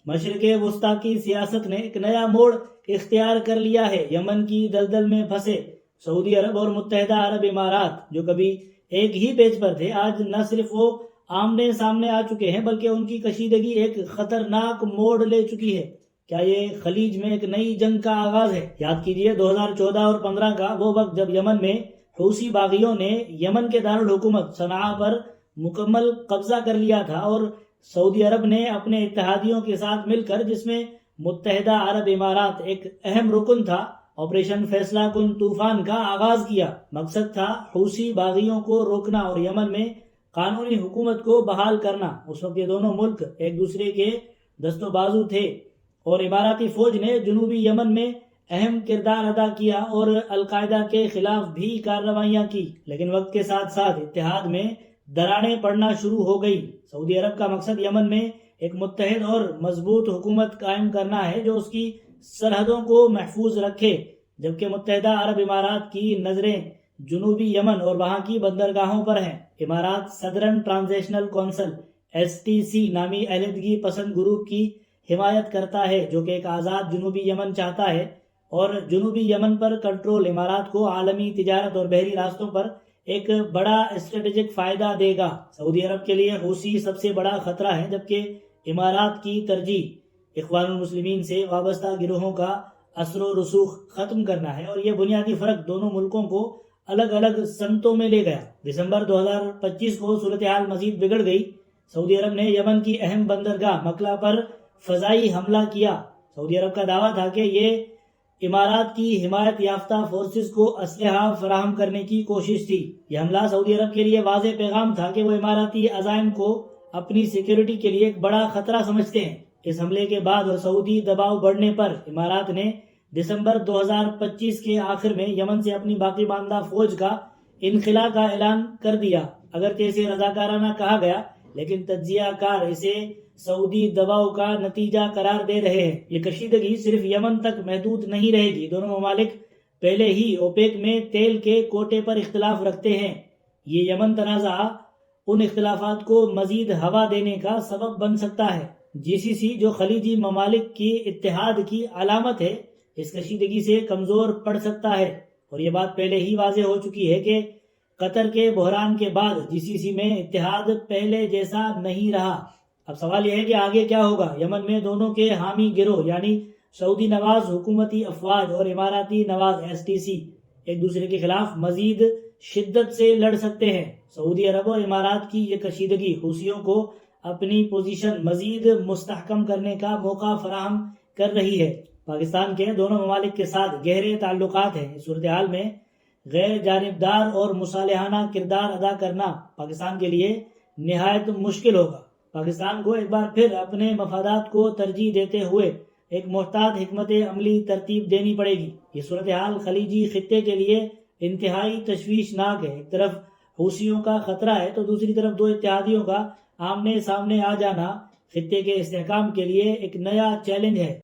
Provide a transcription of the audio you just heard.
مشرق وسطی کی سیاست نے ایک نیا موڑ اختیار کر لیا ہے۔ یمن کی دلدل میں پھنسے سعودی عرب اور متحدہ عرب امارات، جو کبھی ایک ہی پیج پر تھے، آج نہ صرف وہ آمنے سامنے آ چکے ہیں بلکہ ان کی کشیدگی ایک خطرناک موڑ لے چکی ہے۔ کیا یہ خلیج میں ایک نئی جنگ کا آغاز ہے؟ یاد کیجئے 2014 اور 15 کا وہ وقت جب یمن میں حوثی باغیوں نے یمن کے دارالحکومت صنعاء پر مکمل قبضہ کر لیا تھا، اور سعودی عرب نے اپنے اتحادیوں کے ساتھ مل کر، جس میں متحدہ عرب امارات ایک اہم رکن تھا، آپریشن فیصلہ کن طوفان کا آغاز کیا۔ مقصد تھا حوثی باغیوں کو روکنا اور یمن میں قانونی حکومت کو بحال کرنا۔ اس وقت یہ دونوں ملک ایک دوسرے کے دست و بازو تھے، اور اماراتی فوج نے جنوبی یمن میں اہم کردار ادا کیا اور القاعدہ کے خلاف بھی کارروائیاں کی۔ لیکن وقت کے ساتھ ساتھ اتحاد میں دراڑیں پڑنا شروع ہو گئی۔ سعودی عرب کا مقصد یمن میں ایک متحد اور مضبوط حکومت قائم کرنا ہے جو اس کی سرحدوں کو محفوظ رکھے، جبکہ متحدہ عرب امارات کی نظریں جنوبی یمن اور وہاں کی بندرگاہوں پر ہیں۔ امارات سدرن ٹرانزیشنل کونسل STC نامی علیحدگی پسند گروپ کی حمایت کرتا ہے، جو کہ ایک آزاد جنوبی یمن چاہتا ہے، اور جنوبی یمن پر کنٹرول امارات کو عالمی تجارت اور بحری راستوں پر ایک بڑا اسٹریٹجک فائدہ دے گا۔ سعودی عرب کے لیے حوثی سب سے بڑا خطرہ ہے، جبکہ امارات کی ترجیح اخوان المسلمین سے وابستہ گروہوں کا اثر و رسوخ ختم کرنا ہے، اور یہ بنیادی فرق دونوں ملکوں کو الگ الگ سمتوں میں لے گیا۔ دسمبر 2025 کو صورتحال مزید بگڑ گئی۔ سعودی عرب نے یمن کی اہم بندرگاہ مکلا پر فضائی حملہ کیا۔ سعودی عرب کا دعویٰ تھا کہ یہ امارات کی حمایت یافتہ فورسز کو اسلحہ فراہم کرنے کی کوشش تھی۔ یہ حملہ سعودی عرب کے لیے واضح پیغام تھا کہ وہ اماراتی عزائم کو اپنی سیکیورٹی کے لیے ایک بڑا خطرہ سمجھتے ہیں۔ اس حملے کے بعد اور سعودی دباؤ بڑھنے پر امارات نے دسمبر 2025 کے آخر میں یمن سے اپنی باقی ماندہ فوج کا انخلاء کا اعلان کر دیا۔ اگرچہ اسے رضاکارانہ کہا گیا، لیکن تجزیہ کار اسے سعودی دباؤ کا نتیجہ قرار دے رہے ہیں۔ یہ کشیدگی صرف یمن تک محدود نہیں رہے گی۔ دونوں ممالک پہلے ہی اوپیک میں تیل کے کوٹے پر اختلاف رکھتے ہیں۔ یہ یمن تنازع ان اختلافات کو مزید ہوا دینے کا سبب بن سکتا ہے۔ GCC جو خلیجی ممالک کی اتحاد کی علامت ہے، اس کشیدگی سے کمزور پڑ سکتا ہے، اور یہ بات پہلے ہی واضح ہو چکی ہے کہ قطر کے بحران کے بعد GCC میں اتحاد پہلے جیسا نہیں رہا۔ اب سوال یہ ہے کہ آگے کیا ہوگا۔ یمن میں دونوں کے حامی گروہ یعنی سعودی نواز حکومتی افواج اور اماراتی نواز STC ایک دوسرے کے خلاف مزید شدت سے لڑ سکتے ہیں۔ سعودی عرب اور امارات کی یہ کشیدگی حوثیوں کو اپنی پوزیشن مزید مستحکم کرنے کا موقع فراہم کر رہی ہے۔ پاکستان کے دونوں ممالک کے ساتھ گہرے تعلقات ہیں۔ اس صورتحال میں غیر جانبدار اور مصالحانہ کردار ادا کرنا پاکستان کے لیے نہایت مشکل ہوگا۔ پاکستان کو ایک بار پھر اپنے مفادات کو ترجیح دیتے ہوئے ایک محتاط حکمت عملی ترتیب دینی پڑے گی۔ یہ صورتحال خلیجی خطے کے لیے انتہائی تشویشناک ہے۔ ایک طرف حوثیوں کا خطرہ ہے تو دوسری طرف دو اتحادیوں کا آمنے سامنے آ جانا خطے کے استحکام کے لیے ایک نیا چیلنج ہے۔